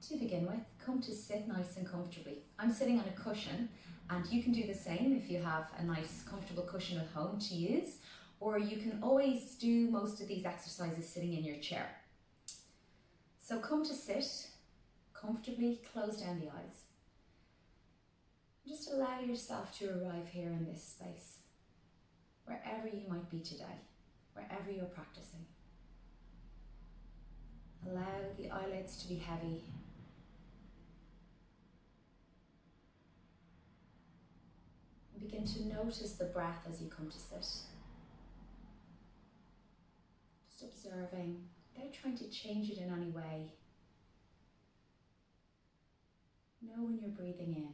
To begin with, come to sit nice and comfortably. I'm sitting on a cushion, and you can do the same if you have a nice comfortable cushion at home to use, or you can always do most of these exercises sitting in your chair. So come to sit comfortably, close down the eyes. Just allow yourself to arrive here in this space, wherever you might be today, wherever you're practicing. Allow the eyelids to be heavy. And begin to notice the breath as you come to sit. Just observing, without trying to change it in any way. Know when you're breathing in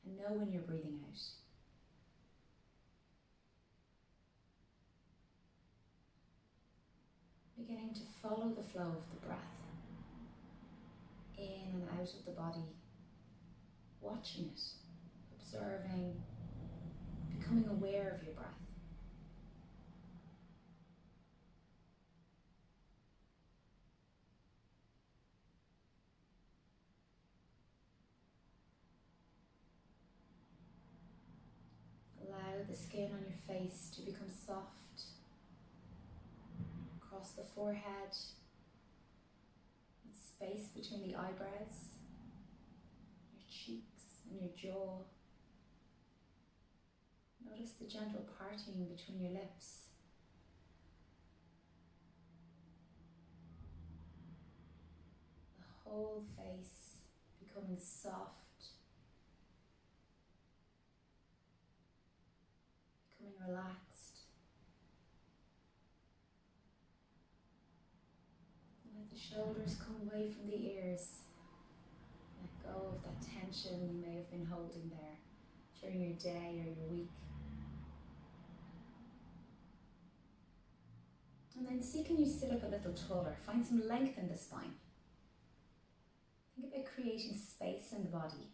and know when you're breathing out. Beginning to follow the flow of the breath in and out of the body, watching it, observing, becoming aware of your breath. Allow the skin on your face to become soft. Across the forehead, and space between the eyebrows, your cheeks and your jaw. Notice the gentle parting between your lips. The whole face becoming soft, becoming relaxed. Shoulders come away from the ears. Let go of that tension you may have been holding there during your day or your week. And then see, can you sit up a little taller? Find some length in the spine. Think about creating space in the body.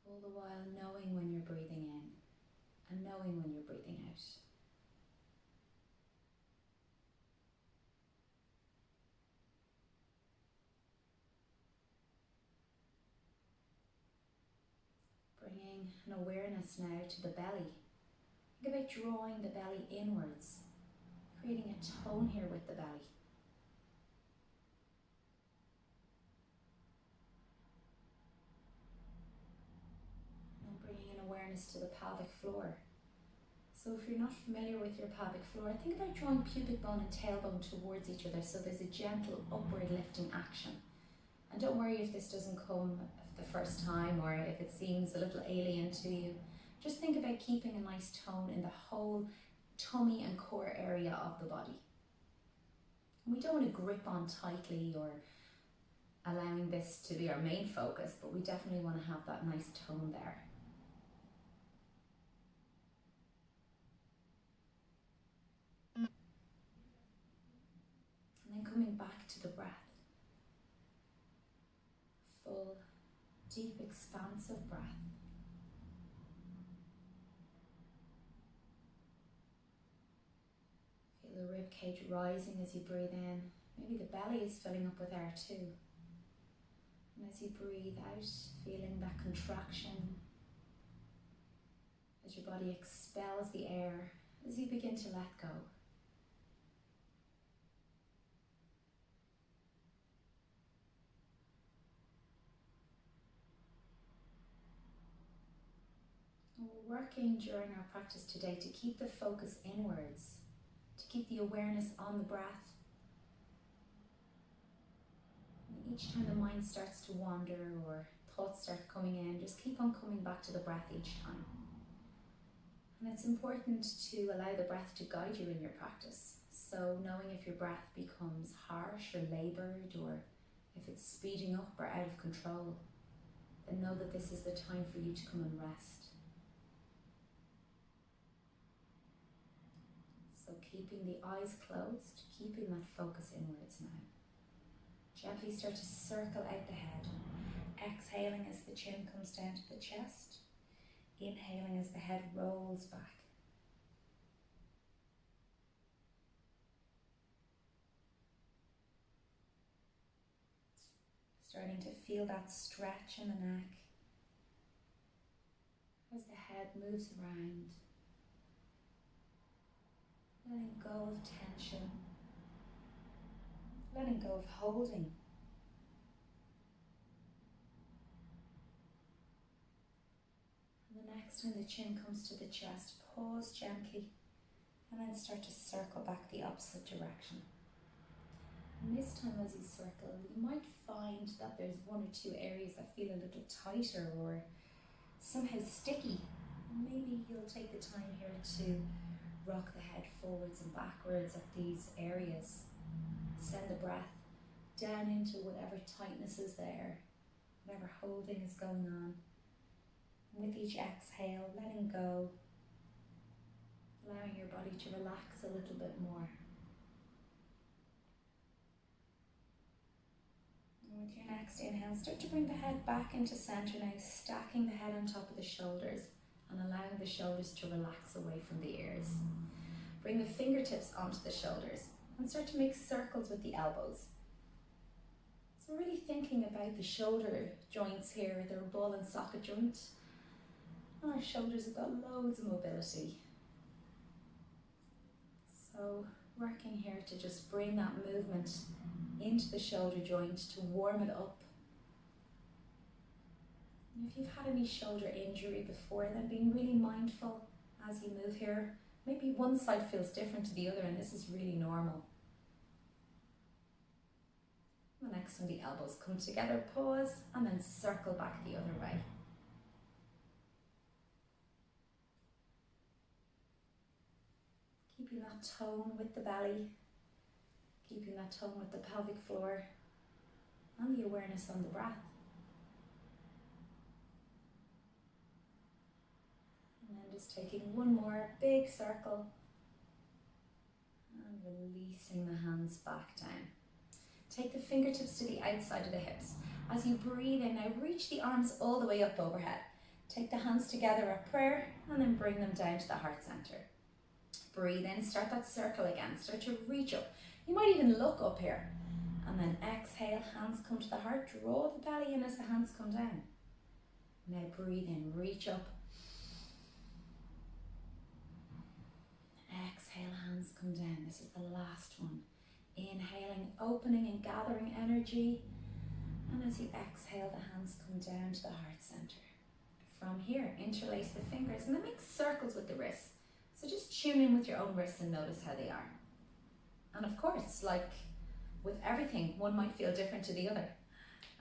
All the while knowing when you're breathing in and knowing when you're breathing out. Bringing an awareness now to the belly. Think about drawing the belly inwards, creating a tone here with the belly. And bringing an awareness to the pelvic floor. So if you're not familiar with your pelvic floor, think about drawing pubic bone and tailbone towards each other so there's a gentle upward lifting action. And don't worry if this doesn't come the first time or if it seems a little alien to you. Just think about keeping a nice tone in the whole tummy and core area of the body. And we don't want to grip on tightly or allowing this to be our main focus, but we definitely want to have that nice tone there. And then coming back to the breath. Full, deep, expansive breath. Feel the rib cage rising as you breathe in. Maybe the belly is filling up with air too. And as you breathe out, feeling that contraction. As your body expels the air, as you begin to let go. We're working during our practice today to keep the focus inwards, to keep the awareness on the breath. And each time the mind starts to wander or thoughts start coming in, just keep on coming back to the breath each time. And it's important to allow the breath to guide you in your practice. So knowing if your breath becomes harsh or laboured or if it's speeding up or out of control, then know that this is the time for you to come and rest. So keeping the eyes closed, keeping that focus inwards now. Gently start to circle out the head. Exhaling as the chin comes down to the chest. Inhaling as the head rolls back. Starting to feel that stretch in the neck as the head moves around. Letting go of tension, letting go of holding. And the next time the chin comes to the chest, pause gently and then start to circle back the opposite direction. And this time as you circle, you might find that there's one or two areas that feel a little tighter or somehow sticky. And maybe you'll take the time here to rock the head forwards and backwards at these areas. Send the breath down into whatever tightness is there, whatever holding is going on. And with each exhale, letting go, allowing your body to relax a little bit more. And with your next inhale, start to bring the head back into center now, stacking the head on top of the shoulders and allowing the shoulders to relax away from the ears. Bring the fingertips onto the shoulders and start to make circles with the elbows. So really thinking about the shoulder joints here, they're a ball and socket joint. And our shoulders have got loads of mobility. So working here to just bring that movement into the shoulder joint to warm it up. And if you've had any shoulder injury before, then being really mindful as you move here. Maybe one side feels different to the other, and this is really normal. The next time the elbows come together, pause, and then circle back the other way. Keeping that tone with the belly, keeping that tone with the pelvic floor, and the awareness on the breath. And then just taking one more big circle and releasing the hands back down. Take the fingertips to the outside of the hips. As you breathe in, now reach the arms all the way up overhead. Take the hands together at prayer and then bring them down to the heart center. Breathe in, start that circle again, start to reach up. You might even look up here. And then exhale, hands come to the heart, draw the belly in as the hands come down. Now breathe in, reach up. Exhale, hands come down. This is the last one. Inhaling, opening and gathering energy. And as you exhale, the hands come down to the heart center. From here, interlace the fingers and then make circles with the wrists. So just tune in with your own wrists and notice how they are. And of course, like with everything, one might feel different to the other.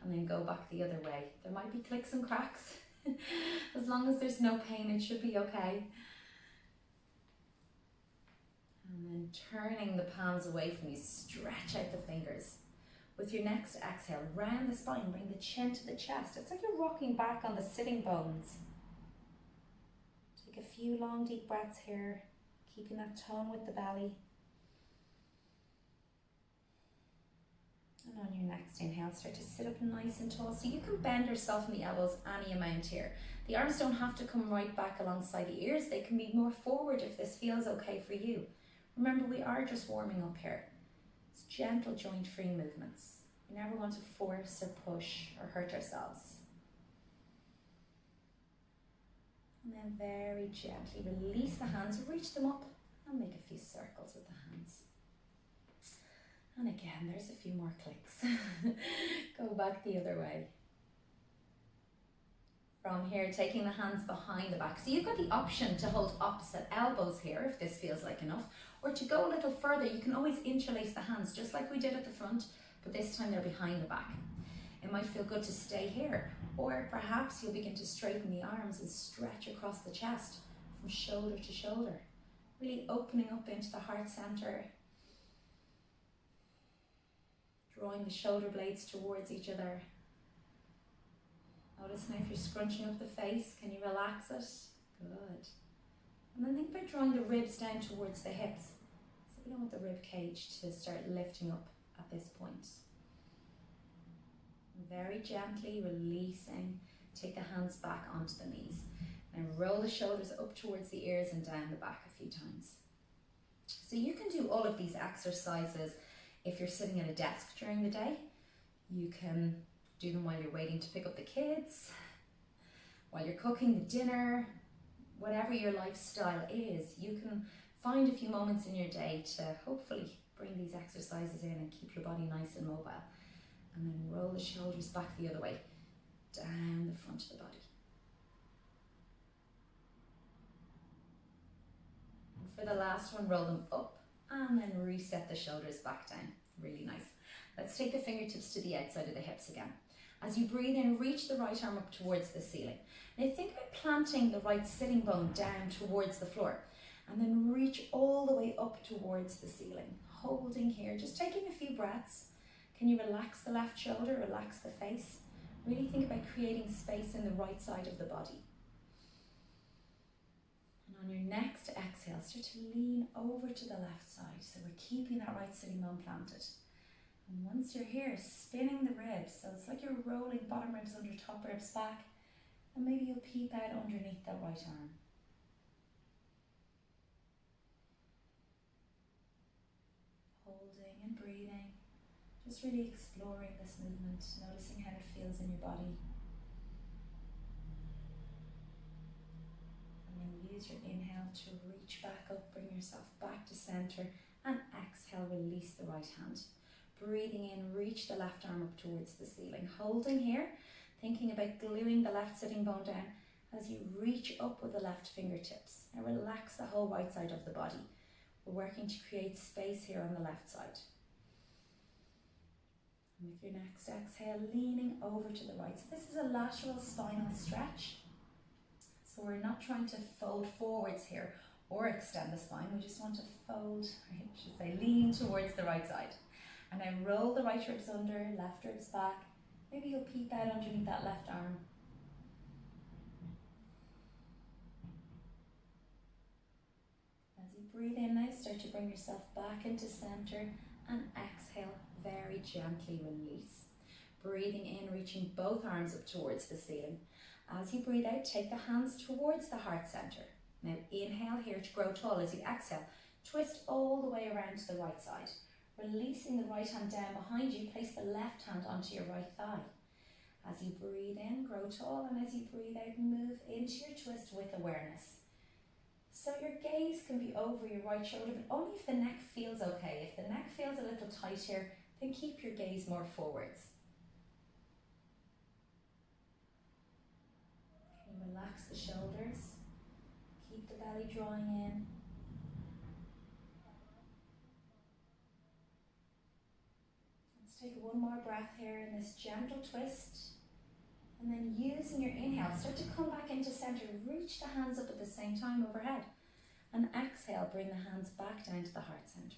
And then go back the other way. There might be clicks and cracks. As long as there's no pain, it should be okay. And then turning the palms away from you, stretch out the fingers. With your next exhale, round the spine, bring the chin to the chest. It's like you're rocking back on the sitting bones. Take a few long deep breaths here, keeping that tone with the belly. And on your next inhale, start to sit up nice and tall. So you can bend yourself in the elbows any amount here. The arms don't have to come right back alongside the ears. They can be more forward if this feels okay for you. Remember, we are just warming up here. It's gentle joint-free movements. We never want to force or push or hurt ourselves. And then very gently release the hands, reach them up and make a few circles with the hands. And again, there's a few more clicks. Go back the other way. From here, taking the hands behind the back. So you've got the option to hold opposite elbows here if this feels like enough, or to go a little further, you can always interlace the hands just like we did at the front, but this time they're behind the back. It might feel good to stay here, or perhaps you'll begin to straighten the arms and stretch across the chest from shoulder to shoulder, really opening up into the heart center, drawing the shoulder blades towards each other. Notice now if you're scrunching up the face, can you relax it? Good. And then think about drawing the ribs down towards the hips. So we don't want the rib cage to start lifting up at this point. Very gently releasing, take the hands back onto the knees. Now roll the shoulders up towards the ears and down the back a few times. So you can do all of these exercises if you're sitting at a desk during the day. You can Do them while you're waiting to pick up the kids, while you're cooking the dinner, whatever your lifestyle is. You can find a few moments in your day to hopefully bring these exercises in and keep your body nice and mobile. And then roll the shoulders back the other way, down the front of the body. And for the last one, roll them up and then reset the shoulders back down. Really nice. Let's take the fingertips to the outside of the hips again. As you breathe in, reach the right arm up towards the ceiling. Now think about planting the right sitting bone down towards the floor, and then reach all the way up towards the ceiling. Holding here, just taking a few breaths. Can you relax the left shoulder, relax the face? Really think about creating space in the right side of the body. And on your next exhale, start to lean over to the left side. So we're keeping that right sitting bone planted. And once you're here, spinning the ribs. So it's like you're rolling bottom ribs under, top ribs back. And maybe you'll peep out underneath that right arm. Holding and breathing. Just really exploring this movement, noticing how it feels in your body. And then use your inhale to reach back up, bring yourself back to center, and exhale, release the right hand. Breathing in, reach the left arm up towards the ceiling. Holding here, thinking about gluing the left sitting bone down as you reach up with the left fingertips. Now relax the whole right side of the body. We're working to create space here on the left side. And with your next exhale, leaning over to the right. So this is a lateral spinal stretch. So we're not trying to fold forwards here or extend the spine. We just want to fold, I should say, lean towards the right side. And now roll the right ribs under, left ribs back. Maybe you'll peep out underneath that left arm. As you breathe in now, start to bring yourself back into center, and exhale, very gently release. Breathing in, reaching both arms up towards the ceiling. As you breathe out, take the hands towards the heart center. Now inhale here to grow tall. As you exhale, twist all the way around to the right side. Releasing the right hand down behind you, place the left hand onto your right thigh. As you breathe in, grow tall, and as you breathe out, move into your twist with awareness. So your gaze can be over your right shoulder, but only if the neck feels okay. If the neck feels a little tight here, then keep your gaze more forwards. Can you relax the shoulders? Keep the belly drawing in. Let's take one more breath here in this gentle twist. And then using your inhale, start to come back into center. Reach the hands up at the same time overhead. And exhale, bring the hands back down to the heart center.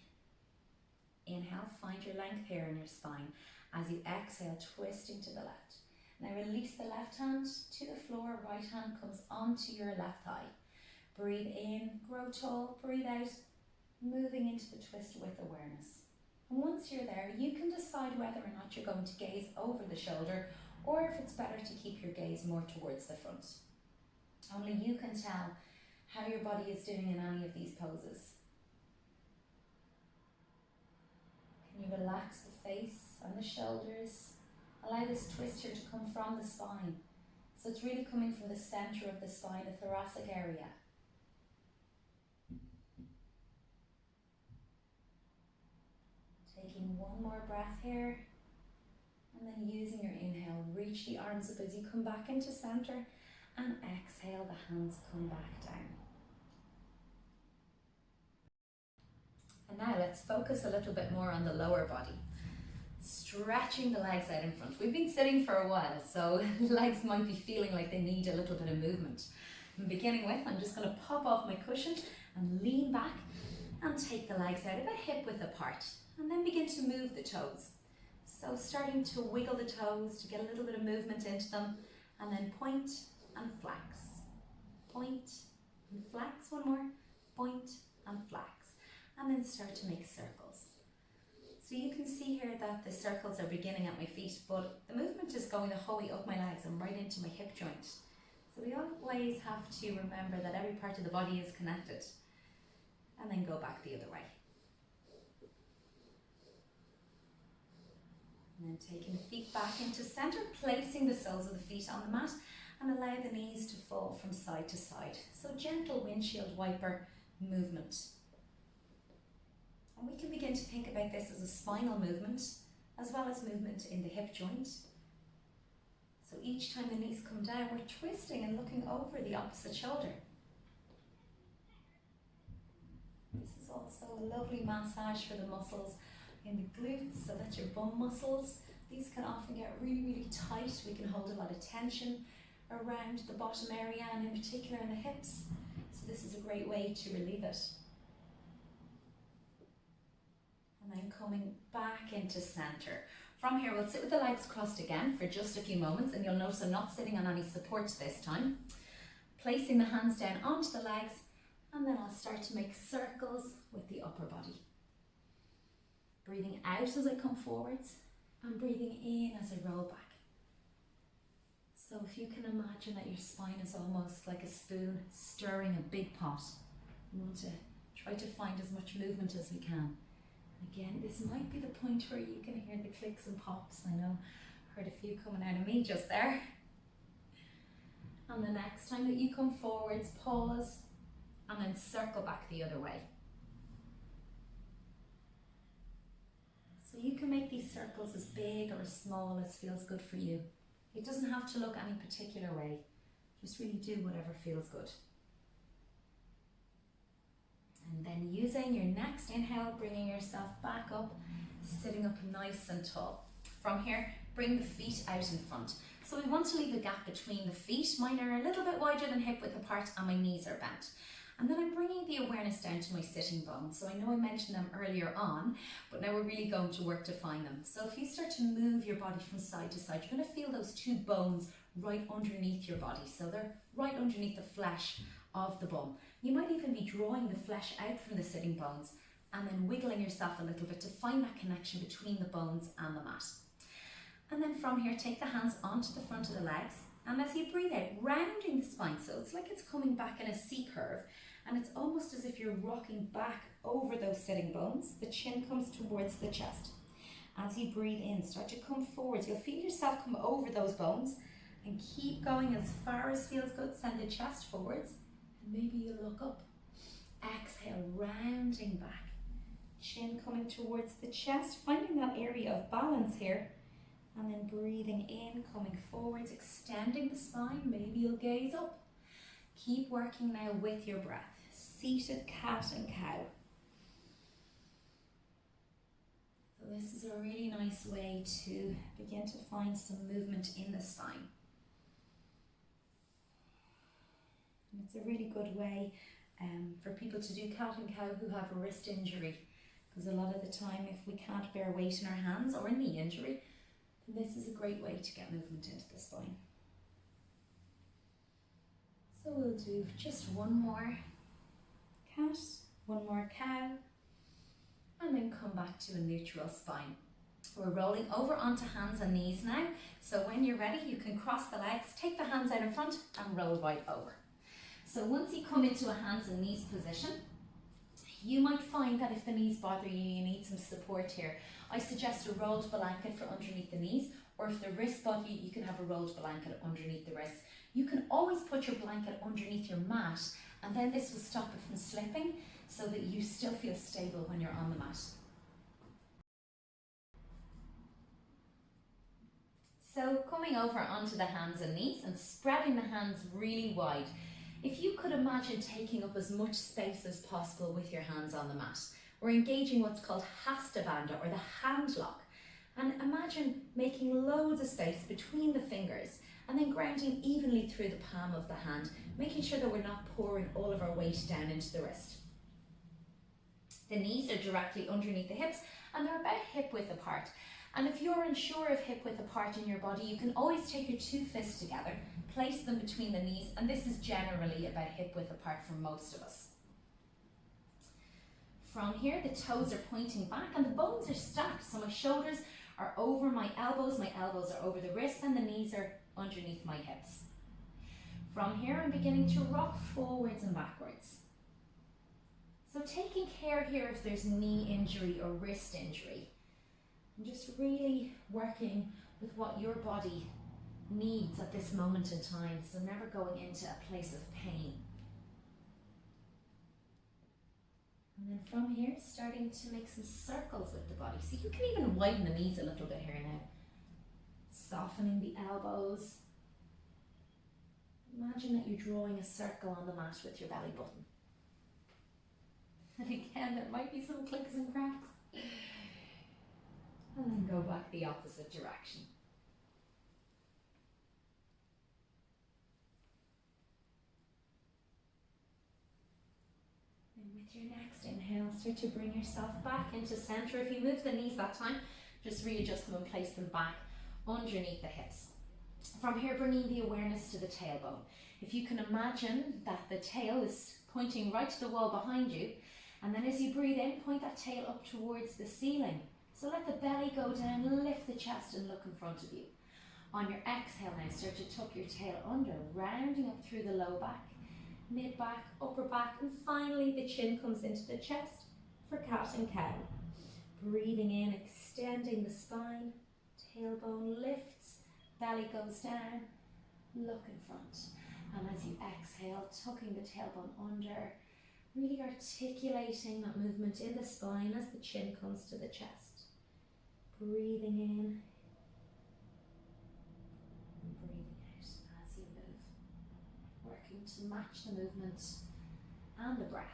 Inhale, find your length here in your spine. As you exhale, twisting to the left. Now release the left hand to the floor, right hand comes onto your left thigh. Breathe in, grow tall, breathe out, moving into the twist with awareness. And once you're there, you can decide whether or not you're going to gaze over the shoulder or if it's better to keep your gaze more towards the front. Only you can tell how your body is doing in any of these poses. Can you relax the face and the shoulders? Allow this twist here to come from the spine. So it's really coming from the center of the spine, the thoracic area. Taking one more breath here. And then using your inhale, reach the arms up as you come back into center, and exhale, the hands come back down. And now let's focus a little bit more on the lower body. Stretching the legs out in front. We've been sitting for a while, so legs might be feeling like they need a little bit of movement. And beginning with, I'm just going to pop off my cushion and lean back and take the legs out about hip width apart. And then begin to move the toes. So starting to wiggle the toes to get a little bit of movement into them, and then point and flex. Point and flex, one more, point and flex. And then start to make circles. So you can see here that the circles are beginning at my feet, but the movement is going the whole way up my legs and right into my hip joint. So we always have to remember that every part of the body is connected. And then go back the other way. And then taking the feet back into center, placing the soles of the feet on the mat, and allow the knees to fall from side to side. So gentle windshield wiper movement. And we can begin to think about this as a spinal movement, as well as movement in the hip joint. So each time the knees come down, we're twisting and looking over the opposite shoulder. This is also a lovely massage for the muscles in the glutes, so that's your bum muscles. These can often get really, really tight. We can hold a lot of tension around the bottom area and in particular in the hips. So this is a great way to relieve it. And then coming back into center. From here, we'll sit with the legs crossed again for just a few moments, and you'll notice I'm not sitting on any supports this time. Placing the hands down onto the legs, and then I'll start to make circles with the upper body. Breathing out as I come forwards, and breathing in as I roll back. So if you can imagine that your spine is almost like a spoon stirring a big pot. We want to try to find as much movement as we can. Again, this might be the point where you can hear the clicks and pops. I know I heard a few coming out of me just there. And the next time that you come forwards, pause and then circle back the other way. So you can make these circles as big or as small as feels good for you. It doesn't have to look any particular way. Just really do whatever feels good. And then using your next inhale, bringing yourself back up, sitting up nice and tall. From here, bring the feet out in front. So we want to leave a gap between the feet. Mine are a little bit wider than hip width apart and my knees are bent. And then I'm bringing the awareness down to my sitting bones. So I know I mentioned them earlier on, but now we're really going to work to find them. So if you start to move your body from side to side, you're going to feel those two bones right underneath your body. So they're right underneath the flesh of the bum. You might even be drawing the flesh out from the sitting bones and then wiggling yourself a little bit to find that connection between the bones and the mat. And then from here, take the hands onto the front of the legs, and as you breathe out, rounding the spine, so it's like it's coming back in a C curve, and it's almost as if you're rocking back over those sitting bones. The chin comes towards the chest. As you breathe in, start to come forwards. You'll feel yourself come over those bones and keep going as far as feels good. Send the chest forwards. Maybe you look up. Exhale, rounding back. Chin coming towards the chest, finding that area of balance here. And then breathing in, coming forwards, extending the spine. Maybe you'll gaze up. Keep working now with your breath. Seated cat and cow. So this is a really nice way to begin to find some movement in the spine. It's a really good way for people to do cat and cow who have a wrist injury, because a lot of the time if we can't bear weight in our hands, or a knee injury, then this is a great way to get movement into the spine. So we'll do just one more cat, one more cow, and then come back to a neutral spine. We're rolling over onto hands and knees now, so when you're ready you can cross the legs, take the hands out in front and roll right over. So once you come into a hands and knees position, you might find that if the knees bother you, you need some support here. I suggest a rolled blanket for underneath the knees, or if the wrists bother you, you can have a rolled blanket underneath the wrists. You can always put your blanket underneath your mat, and then this will stop it from slipping so that you still feel stable when you're on the mat. So coming over onto the hands and knees and spreading the hands really wide. If you could imagine taking up as much space as possible with your hands on the mat, we're engaging what's called Hasta Bandha, or the hand lock. And imagine making loads of space between the fingers and then grounding evenly through the palm of the hand, making sure that we're not pouring all of our weight down into the wrist. The knees are directly underneath the hips and they're about hip width apart. And if you're unsure of hip width apart in your body, you can always take your two fists together, place them between the knees, and this is generally about hip width apart for most of us. From here, the toes are pointing back and the bones are stacked, so my shoulders are over my elbows are over the wrists, and the knees are underneath my hips. From here, I'm beginning to rock forwards and backwards. So taking care here if there's knee injury or wrist injury. And just really working with what your body needs at this moment in time, so never going into a place of pain. And then from here, starting to make some circles with the body. So you can even widen the knees a little bit here now. Softening the elbows. Imagine that you're drawing a circle on the mat with your belly button. And again, there might be some clicks and cracks. And then go back the opposite direction. And with your next inhale, start to bring yourself back into center. If you move the knees that time, just readjust them and place them back underneath the hips. From here, bringing the awareness to the tailbone. If you can imagine that the tail is pointing right to the wall behind you, and then as you breathe in, point that tail up towards the ceiling. So let the belly go down, lift the chest and look in front of you. On your exhale now, start to tuck your tail under, rounding up through the low back, mid back, upper back, and finally the chin comes into the chest for cat and cow. Breathing in, extending the spine, tailbone lifts, belly goes down, look in front. And as you exhale, tucking the tailbone under, really articulating that movement in the spine as the chin comes to the chest. Breathing in and breathing out as you move, working to match the movement and the breath.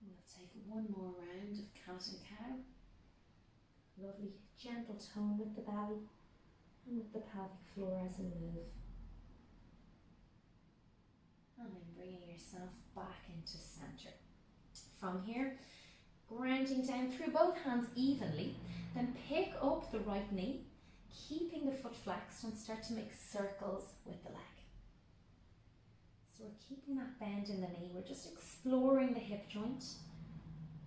We'll take one more round of cat and cow. Lovely gentle tone with the belly and with the pelvic floor as we move. And then bringing yourself back into center. From here, grounding down through both hands evenly, then pick up the right knee, keeping the foot flexed, and start to make circles with the leg. So we're keeping that bend in the knee, we're just exploring the hip joint.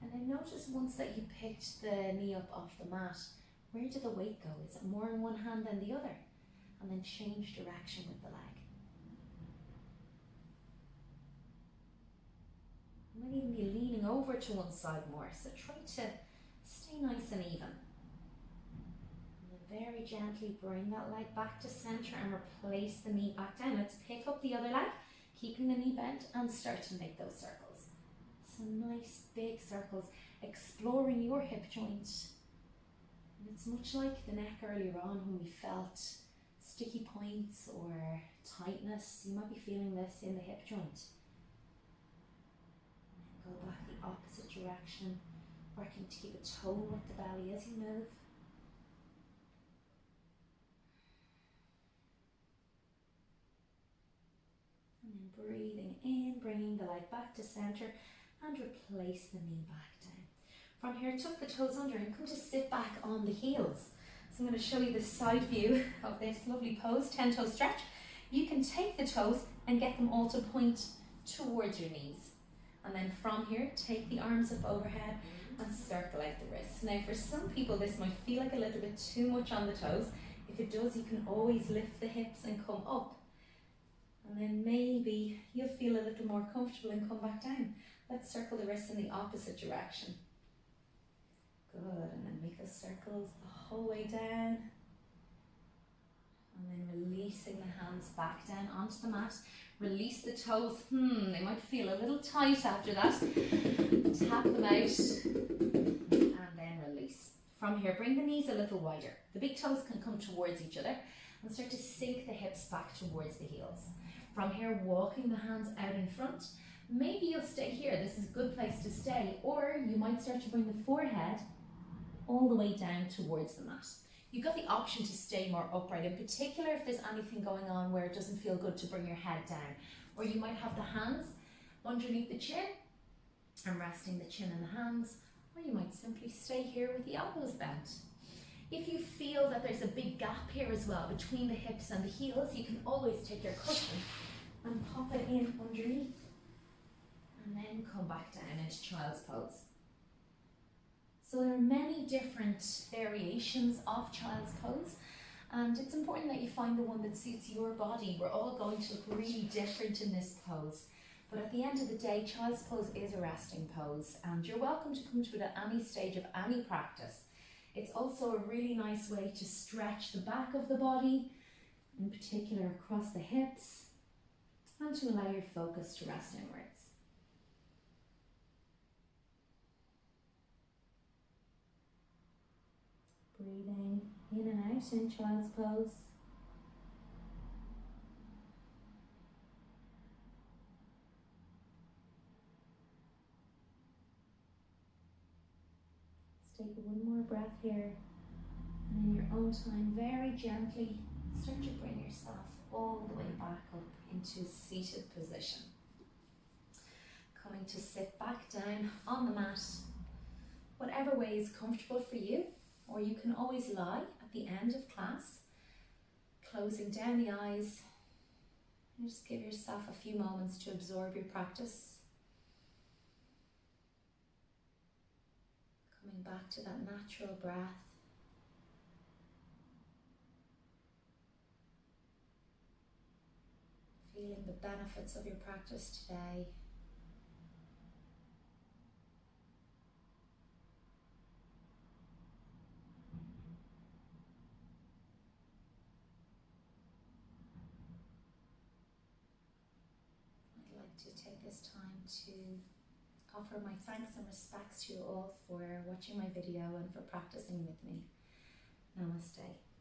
And then notice once that you picked the knee up off the mat, where did the weight go? Is it more in one hand than the other? And then change direction with the leg. You might even be leaning over to one side more, so try to stay nice and even. And then very gently bring that leg back to center and replace the knee back down. Let's pick up the other leg, keeping the knee bent, and start to make those circles. Some nice big circles, exploring your hip joint. And it's much like the neck earlier on when we felt sticky points or tightness. You might be feeling this in the hip joint. Go back the opposite direction, working to keep a tone with the belly as you move. And then breathing in, bringing the leg back to center and replace the knee back down. From here, tuck the toes under and come to sit back on the heels. So I'm going to show you the side view of this lovely pose, 10-toe stretch. You can take the toes and get them all to point towards your knees. And then from here, take the arms up overhead and circle out the wrists. Now for some people this might feel like a little bit too much on the toes. If it does, you can always lift the hips and come up. And then maybe you'll feel a little more comfortable and come back down. Let's circle the wrists in the opposite direction. Good, and then make those circles the whole way down. And then releasing the hands back down onto the mat. Release the toes. They might feel a little tight after that. Tap them out and then release. From here, bring the knees a little wider. The big toes can come towards each other and start to sink the hips back towards the heels. From here, walking the hands out in front. Maybe you'll stay here. This is a good place to stay. Or you might start to bring the forehead all the way down towards the mat. You've got the option to stay more upright, in particular if there's anything going on where it doesn't feel good to bring your head down. Or you might have the hands underneath the chin and resting the chin in the hands, or you might simply stay here with the elbows bent. If you feel that there's a big gap here as well between the hips and the heels, you can always take your cushion and pop it in underneath and then come back down into child's pose. So there are many different variations of child's pose, and it's important that you find the one that suits your body. We're all going to look really different in this pose. But at the end of the day, child's pose is a resting pose, and you're welcome to come to it at any stage of any practice. It's also a really nice way to stretch the back of the body, in particular across the hips, and to allow your focus to rest inwards. Breathing in and out in child's pose. Let's take one more breath here, and in your own time, very gently, start to bring yourself all the way back up into seated position. Coming to sit back down on the mat, whatever way is comfortable for you, or you can always lie at the end of class, closing down the eyes, and just give yourself a few moments to absorb your practice. Coming back to that natural breath. Feeling the benefits of your practice today. I'd like to take this time to offer my thanks and respects to you all for watching my video and for practicing with me. Namaste.